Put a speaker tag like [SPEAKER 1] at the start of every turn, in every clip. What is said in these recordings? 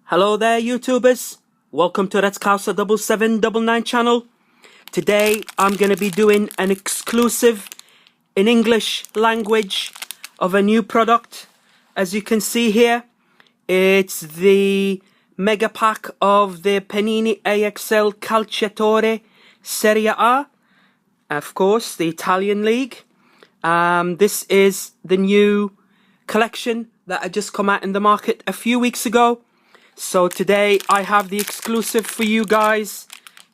[SPEAKER 1] Hello there, YouTubers. Welcome to That's Calcia7799 channel. Today I'm going to be doing an exclusive in English language of a new product. As you can see here, it's the mega pack of the Panini AXL Calciatore Serie A, of course, the Italian league. This is the new collection that had just come out in the market a few weeks ago. So today I have the exclusive for you guys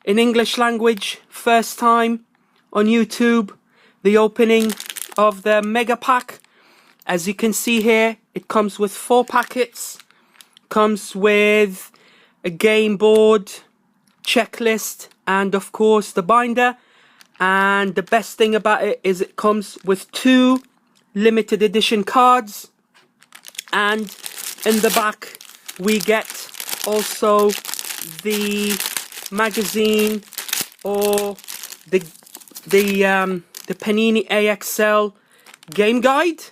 [SPEAKER 1] in English language, first time on YouTube, the opening of the mega pack. As you can see here, it comes with 4 packets, comes with a game board, checklist, and of course the binder. And the best thing about it is it comes with 2 limited edition cards, and in the back we get also the magazine or the Panini AXL game guide.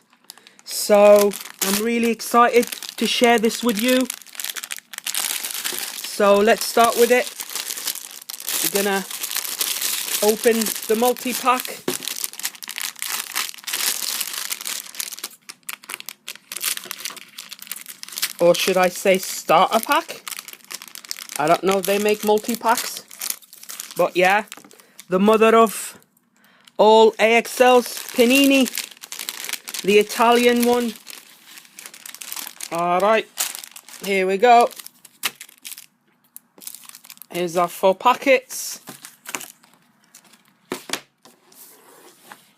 [SPEAKER 1] So I'm really excited to share this with you. So let's start with it. We're gonna open the multi-pack. Or should I say starter pack? I don't know if they make multi-packs. But yeah, the mother of all AXLs, Panini, the Italian one. Alright, here we go. Here's our 4 packets.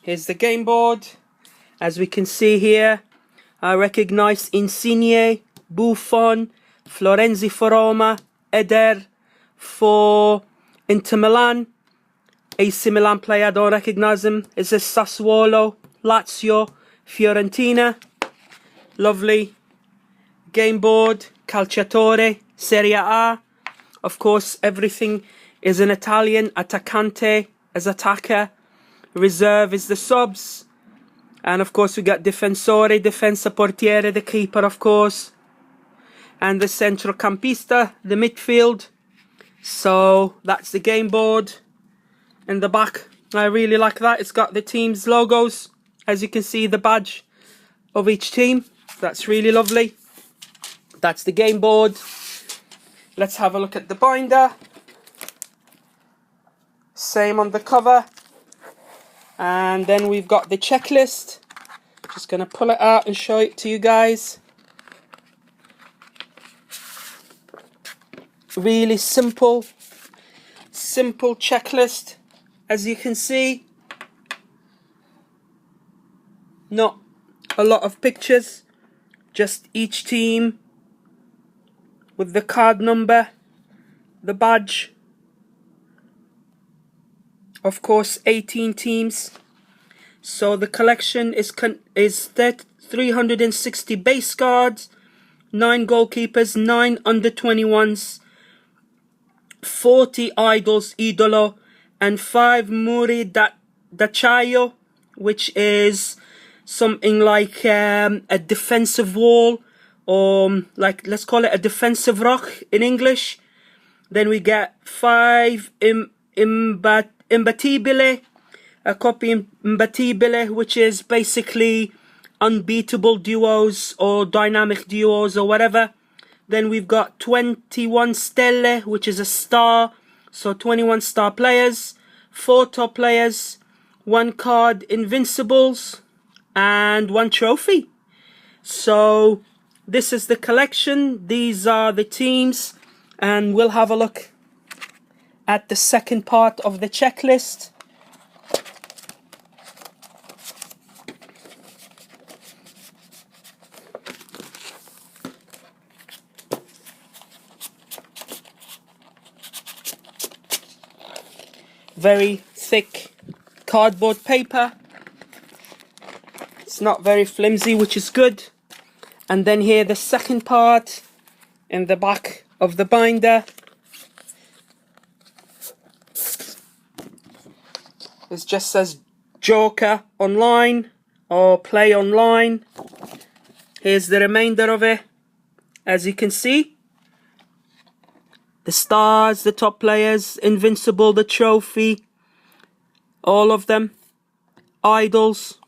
[SPEAKER 1] Here's the game board. As we can see here, I recognize Insigne, Buffon, Florenzi for Roma, Eder for Inter Milan. AC Milan player, I don't recognize him. It's a Sassuolo, Lazio, Fiorentina. Lovely game board, Calciatore, Serie A. Of course, everything is in Italian. Attaccante as attacker, reserve is the subs. And of course we got Difensore, Difensa Portiere, the keeper of course. And the centrocampista, the midfield. So that's the game board in the back. I really like that. It's got the team's logos. As you can see, the badge of each team. That's really lovely. That's the game board. Let's have a look at the binder. Same on the cover. And then we've got the checklist. Just going to pull it out and show it to you guys. Really simple checklist. As you can see, not a lot of pictures, just each team with the card number, the badge. Of course, 18 teams. So the collection is 360 base cards, 9 goalkeepers, 9 under 21s, 40 idols, idolo, and 5 muri d'acciaio, which is something like a defensive wall, or like, let's call it a defensive rock in English. Then we get 5 imbattibile, a copy imbattibile, which is basically unbeatable duos or dynamic duos or whatever. Then we've got 21 stelle, which is a star, so 21 star players, 4 top players, 1 card invincibles, and 1 trophy. So this is the collection. These are the teams, and we'll have a look at the second part of the checklist. Very thick cardboard paper. It's not very flimsy, which is good. And then here the second part in the back of the binder. It just says Joker online or play online. Here's the remainder of it. As you can see, the stars, the top players, Invincible, the trophy, all of them, idols,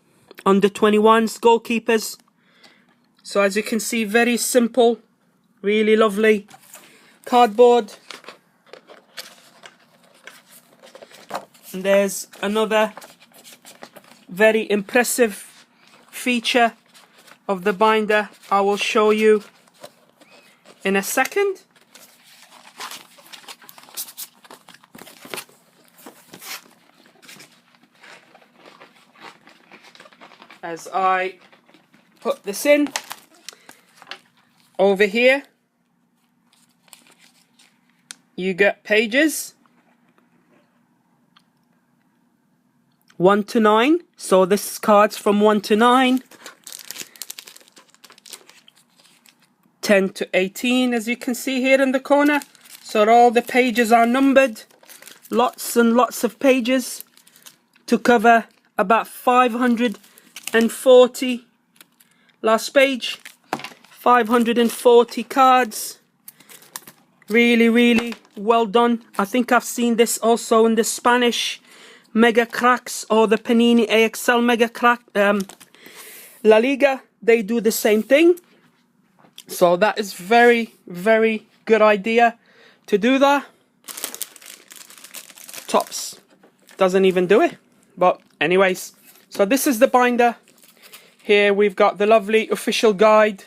[SPEAKER 1] under 21s, goalkeepers. So as you can see, very simple, really lovely cardboard. And there's another very impressive feature of the binder I will show you in a second. As I put this in, over here you get pages 1 to 9. So this card's from 1 to 9. 10 to 18, as you can see here in the corner. So all the pages are numbered. Lots and lots of pages to cover about 540. Last page. 540 cards. Really, really well done. I think I've seen this also in the Spanish Mega Cracks or the Panini AXL Mega Crack La Liga. They do the same thing. So that is very, very good idea to do that. Topps doesn't even do it. But anyways, so this is the binder. Here we've got the lovely official guide.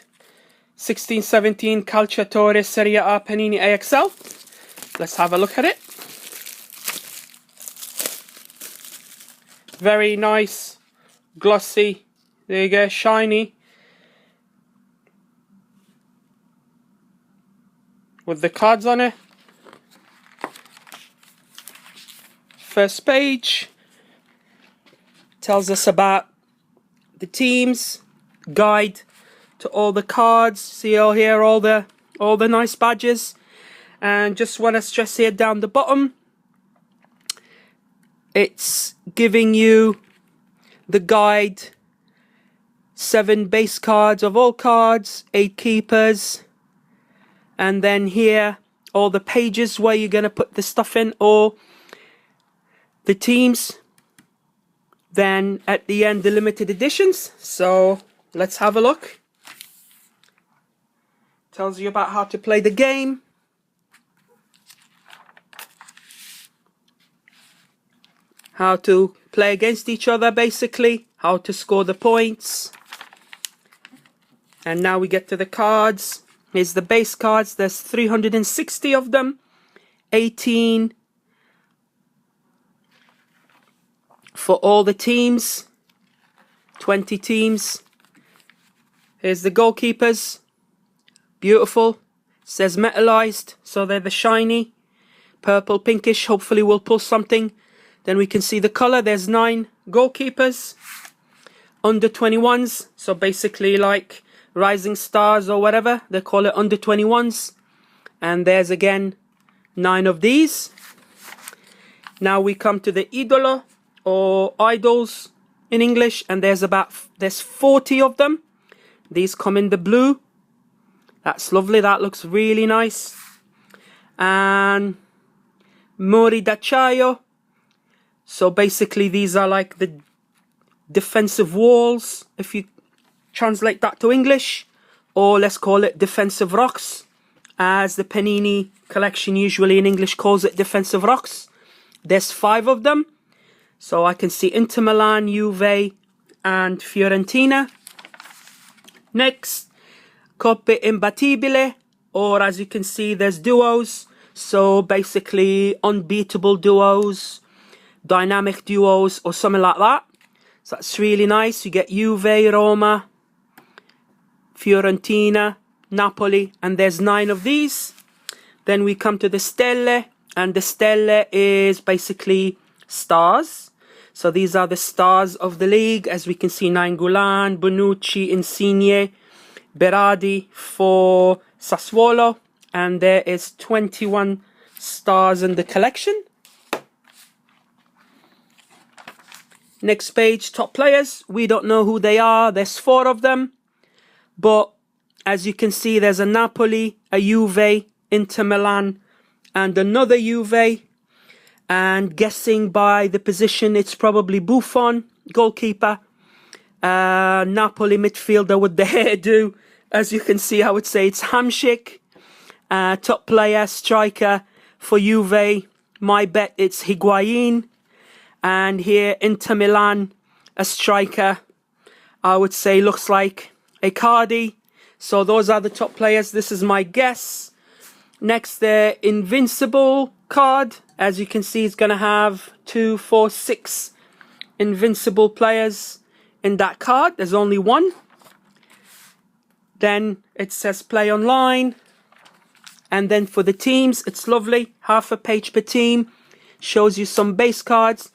[SPEAKER 1] 1617 Calciatore Serie A Panini AXL. Let's have a look at it. Very nice, glossy, there you go, shiny. With the cards on it. First page tells us about the teams, guide to all the cards. See all here, all the nice badges. And just want to stress here down the bottom, it's giving you the guide, 7 base cards of all cards, 8 keepers, and then here all the pages where you're going to put the stuff in, or the teams. Then at the end, the limited editions. So let's have a look. Tells you about how to play the game. How to play against each other, basically. How to score the points. And now we get to the cards. Here's the base cards. There's 360 of them. 18 for all the teams. 20 teams. Here's the goalkeepers. Beautiful. Says metallized, so they're the shiny. Purple, pinkish. Hopefully we'll pull something. Then we can see the color. There's 9 goalkeepers. Under 21s. So basically like rising stars or whatever. They call it under 21s. And there's again 9 of these. Now we come to the idolo or idols in English. And there's 40 of them. These come in the blue. That's lovely. That looks really nice. And Muri d'Acciaio. So basically these are like the defensive walls, if you translate that to English. Or let's call it defensive rocks, as the Panini collection usually in English calls it defensive rocks. There's 5 of them. So I can see Inter Milan, Juve and Fiorentina. Next, Coppe Imbattibile, or as you can see there's duos. So basically unbeatable duos, dynamic duos or something like that. So that's really nice. You get Juve, Roma, Fiorentina, Napoli, and there's 9 of these. Then we come to the Stelle, and the Stelle is basically stars. So these are the stars of the league. As we can see, Nainggolan, Bonucci, Insigne, Berardi for Sassuolo, and there is 21 stars in the collection. Next page, top players. We don't know who they are. There's 4 of them. But as you can see, there's a Napoli, a Juve, Inter Milan, and another Juve. And guessing by the position, it's probably Buffon, goalkeeper. Napoli midfielder with the hairdo. As you can see, I would say it's Hamšík. Top player, striker for Juve. My bet, it's Higuain. And here, Inter Milan, a striker, I would say looks like Icardi. So those are the top players. This is my guess. Next, the Invincible card. As you can see, it's going to have 2, 4, 6 Invincible players in that card. There's only one. Then it says play online. And then for the teams, it's lovely. Half a page per team. Shows you some base cards.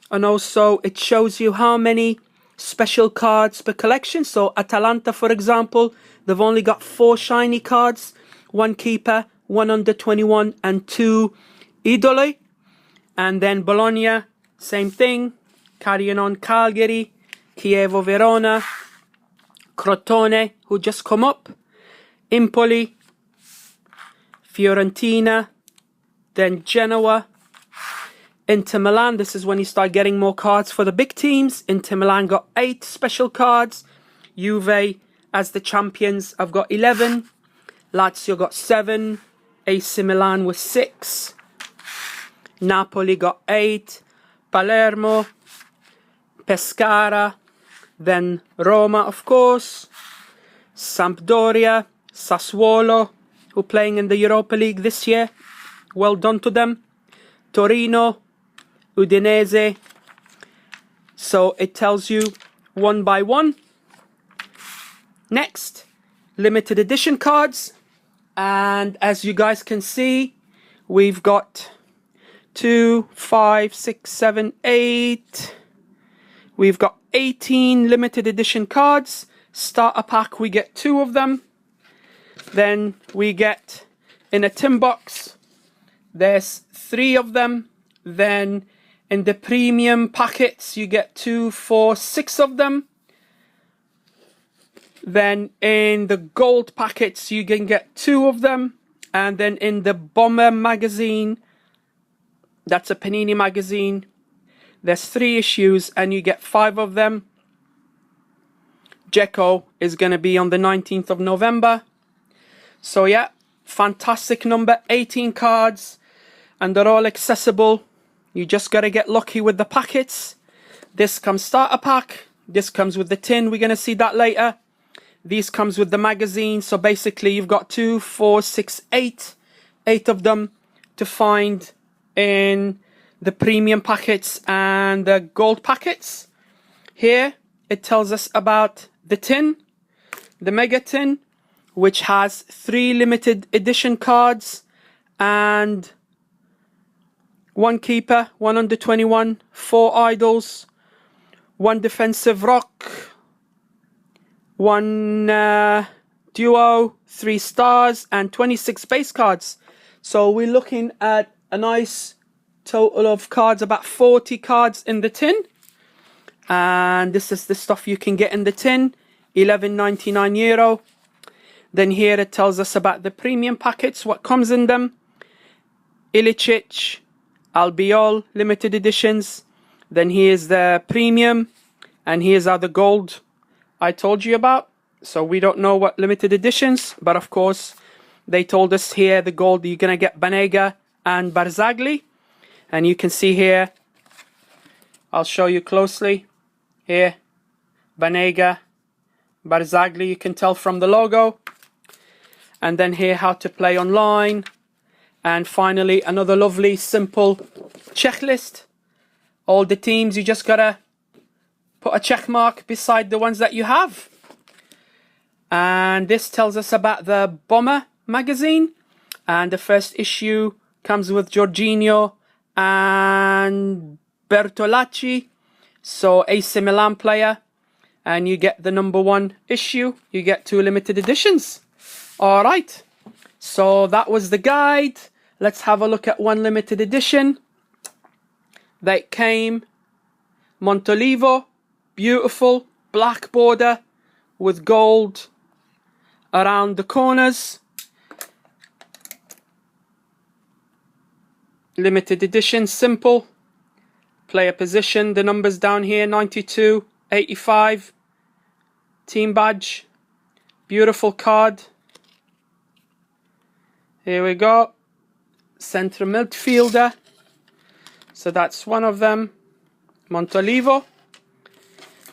[SPEAKER 1] And also it shows you how many special cards per collection. So Atalanta, for example, they've only got 4 shiny cards. 1 keeper, 1 under 21 and 2 idoli. And then Bologna, same thing. Carrying on Cagliari, Chievo Verona, Crotone, who just come up, Empoli, Fiorentina, then Genoa, Inter Milan. This is when you start getting more cards for the big teams. Inter Milan got 8 special cards. Juve, as the champions, have got 11. Lazio got 7. AC Milan with 6. Napoli got 8. Palermo, Pescara, then Roma, of course, Sampdoria, Sassuolo, who are playing in the Europa League this year. Well done to them. Torino, Udinese. So it tells you one by one. Next, limited edition cards. And as you guys can see, we've got 2, 5, 6, 7, 8. We've got 18 limited edition cards. Starter pack, we get 2 of them. Then we get in a tin box, there's 3 of them. Then in the premium packets, you get 2, 4, 6 of them. Then in the gold packets, you can get 2 of them. And then in the Bomber magazine, that's a Panini magazine, there's 3 issues and you get 5 of them. Dzeko is going to be on the 19th of November. So yeah, fantastic number, 18 cards, and they're all accessible. You just got to get lucky with the packets. This comes starter pack. This comes with the tin. We're going to see that later. These comes with the magazine. So basically you've got 2, 4, 6, 8. 8 of them to find in the premium packets and the gold packets. Here it tells us about the tin, the mega tin, which has 3 limited edition cards and 1 keeper, 1 under 21, 4 idols, 1 defensive rock, 1 duo, 3 stars, and 26 base cards. So we're looking at a nice total of cards, about 40 cards in the tin. And this is the stuff you can get in the tin, €11.99. Then here it tells us about the premium packets, what comes in them. Ilicic, Albiol, limited editions. Then here's the premium, and here's are the gold I told you about. So we don't know what limited editions, but of course they told us here the gold, you're going to get Banega and Barzagli. And you can see here, I'll show you closely. Here, Banega, Barzagli, you can tell from the logo. And then here, how to play online. And finally, another lovely, simple checklist. All the teams, you just gotta put a check mark beside the ones that you have. And this tells us about the Bomber magazine. And the first issue comes with Jorginho and Bertolacci. So AC Milan player. And you get the #1 issue. You get 2 limited editions. Alright. So that was the guide. Let's have a look at 1 limited edition. They came Montolivo. Beautiful. Black border with gold around the corners. limited edition, simple. Player position, the numbers down here, 92, 85. Team badge. Beautiful card. Here we go. Central midfielder. So that's one of them. Montolivo.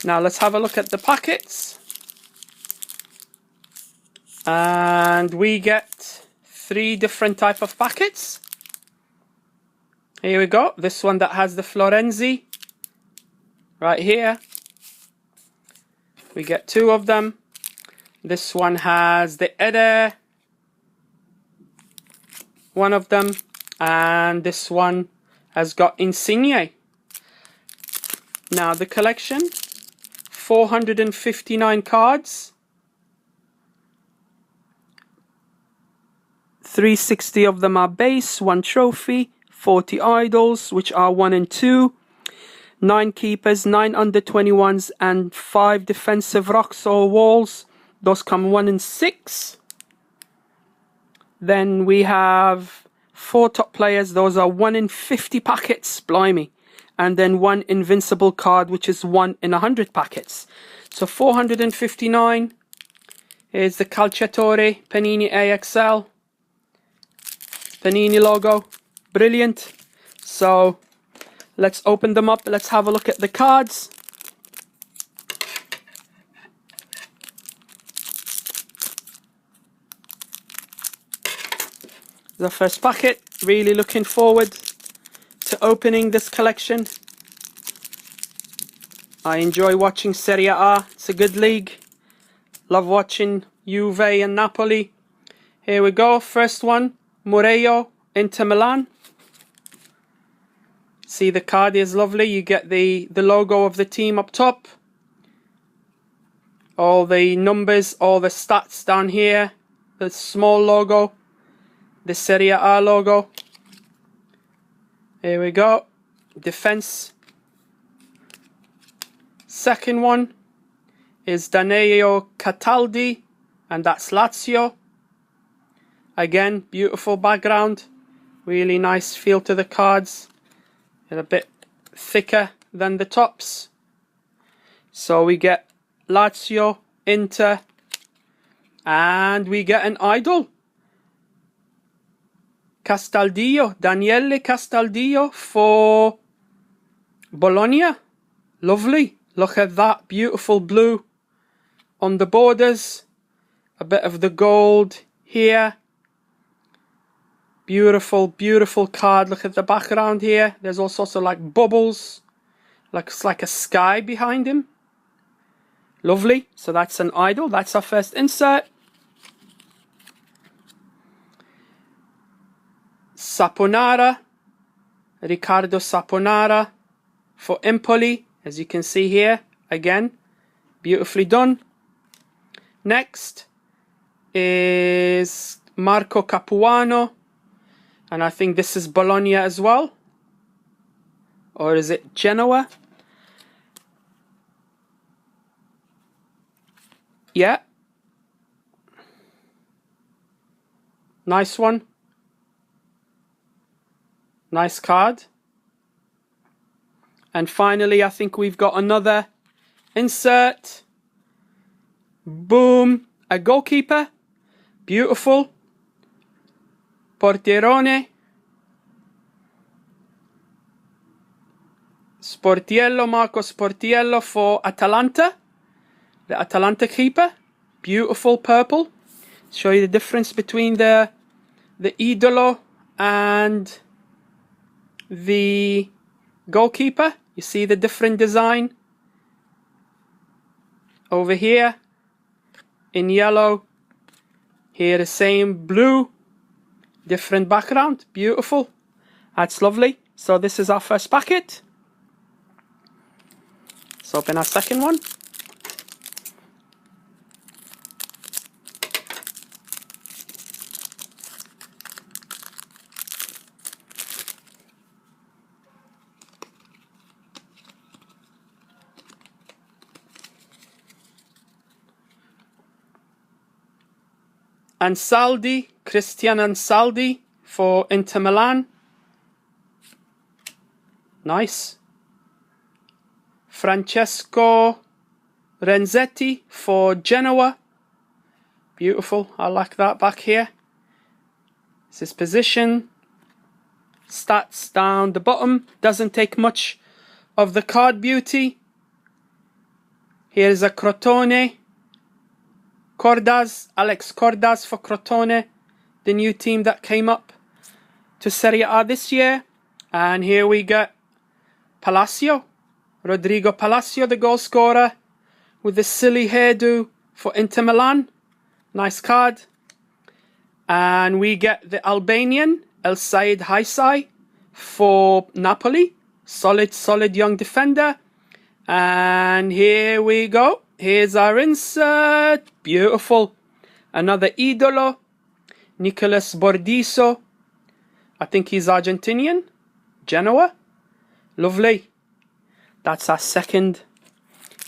[SPEAKER 1] Now let's have a look at the packets. And we get 3 different type of packets. Here we go. This one that has the Florenzi right here. We get 2 of them. This one has the Eder, one of them, and this one has got Insigne. Now the collection, 459 cards, 360 of them are base, 1 trophy, 40 idols, which are 1 and 2, 9 keepers, 9 under 21s, and 5 defensive rocks or walls. Those come 1 and 6. Then we have 4 top players. Those are 1 in 50 packets. Blimey. And then 1 invincible card, which is 1 in 100 packets. So 459. Here's the Calciatore Panini AXL. Panini logo. Brilliant. So let's open them up. Let's have a look at the cards. The first packet. Really looking forward to opening this collection. I enjoy watching Serie A. It's a good league. Love watching Juve and Napoli. Here we go. First one. Murillo, Inter Milan. See, the card is lovely. You get the logo of the team up top. All the numbers, all the stats down here. The small logo. The Serie A logo. Here we go. Defense. Second one is Danilo Cataldi, and that's Lazio. Again, beautiful background. Really nice feel to the cards. They're a bit thicker than the tops. So we get Lazio, Inter, and we get an idol. Castaldillo, Daniele Castaldillo for Bologna. Lovely. Look at that beautiful blue on the borders. A bit of the gold here. Beautiful, beautiful card. Look at the background here. There's all sorts of like bubbles. Looks like a sky behind him. Lovely. So that's an idol. That's our first insert. Saponara, Riccardo Saponara for Empoli, as you can see here. Again, beautifully done. Next is Marco Capuano, and I think this is Bologna as well. Or is it Genoa? Yeah. Nice one. Nice card. And finally, I think we've got another insert. Boom. A goalkeeper. Beautiful. Portierone. Sportiello, Marco Sportiello for Atalanta. The Atalanta keeper. Beautiful purple. Show you the difference between the idolo and the goalkeeper. You see the different design over here in yellow, here the same blue, different background. Beautiful. That's lovely. So this is our first packet. Let's open our second one. Ansaldi, Christian Ansaldi for Inter Milan. Nice. Francesco Renzetti for Genoa. Beautiful. I like that back here. It's his position. Stats down the bottom. Doesn't take much of the card beauty. Here's a Crotone. Cordas. Alex Cordas for Crotone. The new team that came up to Serie A this year. And here we got Palacio. Rodrigo Palacio, the goal scorer, with the silly hairdo for Inter Milan. Nice card. And we get the Albanian, El Said Haisai, for Napoli. Solid young defender. And here we go. Here's our insert. Beautiful. Another Idolo. Nicolas Bordiso. I think he's Argentinian. Genoa. Lovely. That's our second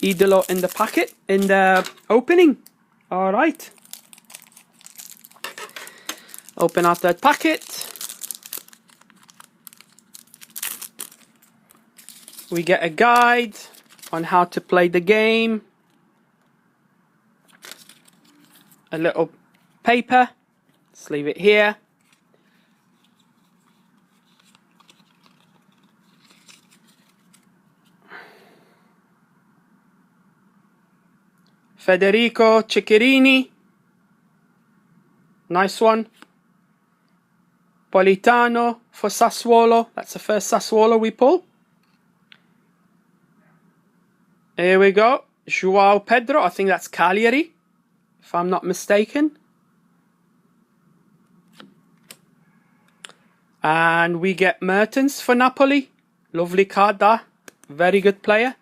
[SPEAKER 1] Idolo in the packet, in the opening. Alright. Open our third packet. We get a guide on how to play the game. A little paper. Let's leave it here. Federico Ceccherini. Nice one. Politano for Sassuolo. That's the first Sassuolo we pull. Here we go. Joao Pedro. I think that's Cagliari, if I'm not mistaken. And we get Mertens for Napoli. Lovely card there. Very good player.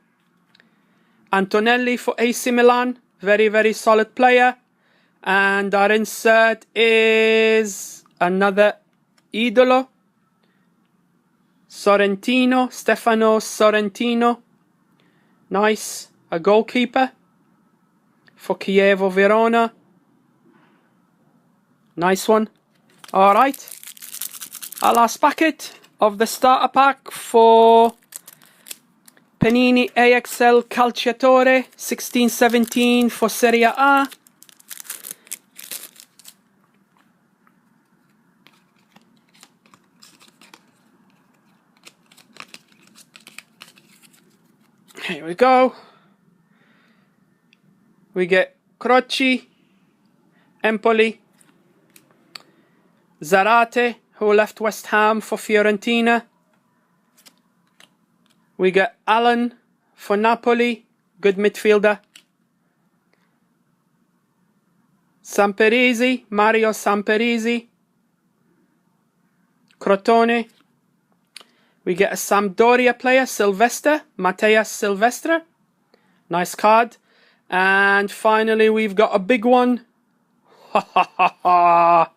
[SPEAKER 1] Antonelli for AC Milan. Very solid player. And our insert is another Idolo. Sorrentino. Stefano Sorrentino. Nice. A goalkeeper for Chievo Verona. Nice one. Alright. Our last packet of the starter pack for Panini AXL Calciatore 16-17 for Serie A. Here we go. We get Croci, Empoli, Zarate, who left West Ham for Fiorentina. We get Allen for Napoli, good midfielder. Samperisi, Mario Samperisi. Crotone. We get a Sampdoria player, Silvestre, Mattias Silvestre. Nice card. And finally, we've got a big one. Ha ha ha ha.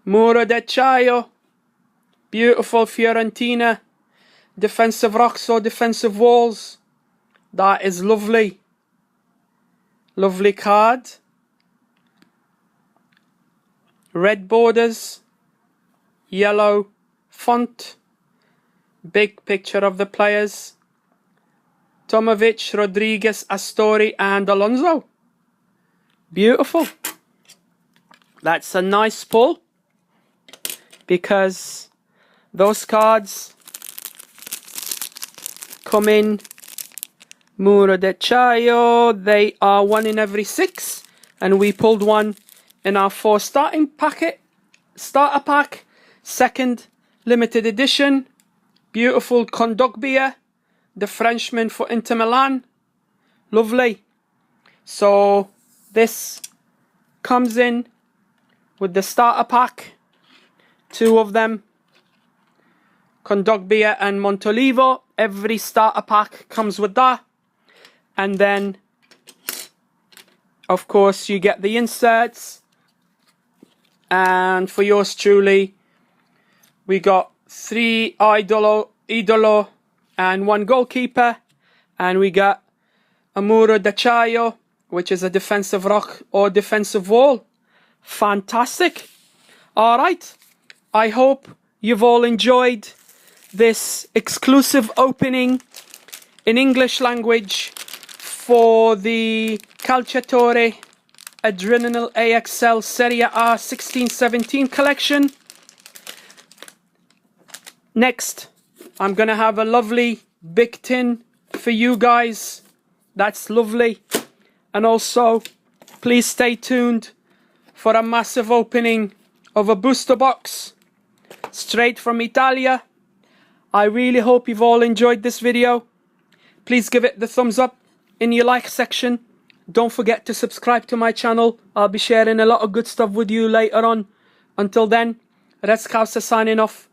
[SPEAKER 1] Muro d'Acciaio. Beautiful Fiorentina. Defensive rocks or defensive walls. That is lovely. Lovely card. Red borders. Yellow font. Big picture of the players. Tomovic, Rodriguez, Astori and Alonso. Beautiful. That's a nice pull, because those cards come in Muro d'Acciaio. They are 1 in every 6, and we pulled one in our 4 starter pack, second limited edition. Beautiful Kondogbia, the Frenchman for Inter Milan. Lovely. So this comes in with the starter pack, 2 of them, Kondogbia and Montolivo. Every starter pack comes with that. And then, of course, you get the inserts. And for yours truly, we got 3 Idolo and 1 goalkeeper. And we got a Muro d'Acciaio, which is a defensive rock or defensive wall. Fantastic. Alright. I hope you've all enjoyed this exclusive opening in English language for the Calciatore Adrenal AXL Serie A 16-17 collection. Next, I'm gonna have a lovely big tin for you guys. That's lovely. And also, please stay tuned for a massive opening of a booster box straight from Italia. I really hope you've all enjoyed this video. Please give it the thumbs up in your like section. Don't forget to subscribe to my channel. I'll be sharing a lot of good stuff with you later on. Until then, Red Scouser signing off.